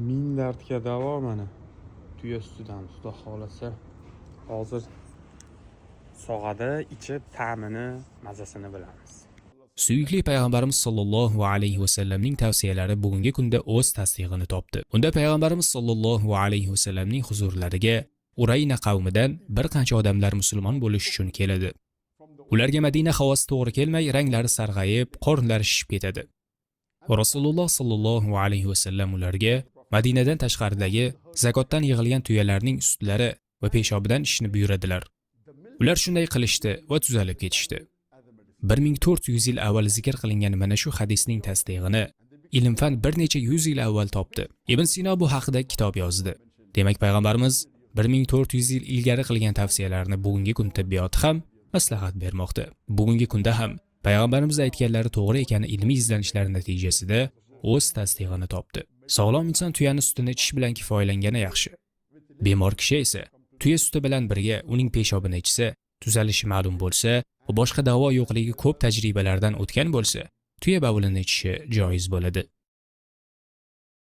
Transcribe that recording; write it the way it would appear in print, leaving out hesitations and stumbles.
Ming dardga davo mana. Tuya ustidan xudo xolasa. Hozir sog'ada ichib ta'mini, mazasini bilamiz. Suyukli payg'ambarimiz sollallohu alayhi vasallamning tavsiyalari bugungi kunda o'z tasdig'ini topdi. Unda payg'ambarimiz sollallohu alayhi vasallamning huzurlariga Urayna qavmidan bir qancha odamlar musulmon bo'lish uchun keladi. Ularga Madina havosi to'g'ri kelmay, ranglari sarg'ayib, qornlari shishib ketadi. Rasululloh sollallohu alayhi vasallam ularga Madinadan tashqaridagi zakotdan yig'ilgan tuyalarning ustlari va peshobidan ishni buyuradilar. Ular shunday qilishdi va tuzalib ketishdi. 1400 yil avval zikr qilingan mana shu hadisning tasdig'ini ilm-fan bir necha 100 yil avval topdi. Ibn Sino bu haqida kitob yozdi. Demak, payg'ambarimiz 1400 yil ilgari qilgan tavsiyalarni bugungi kun tibbiyoti ham maslahat bermoqda. Bugungi kunda ham payg'ambarimiz aytganlari to'g'ri ekani ilmiy izlanishlar natijasida o'z tasdig'ini topdi. Sog'lom inson tuyani sutini ichish bilan kifoyalangani yaxshi. Bemor kishi esa tuya suti bilan birga uning peshobini ichsa, tuzalishi ma'lum bo'lsa va boshqa davo yo'qligi ko'p tajribalardan o'tgan bo'lsa, tuya bavlini ichishi joiz bo'ladi.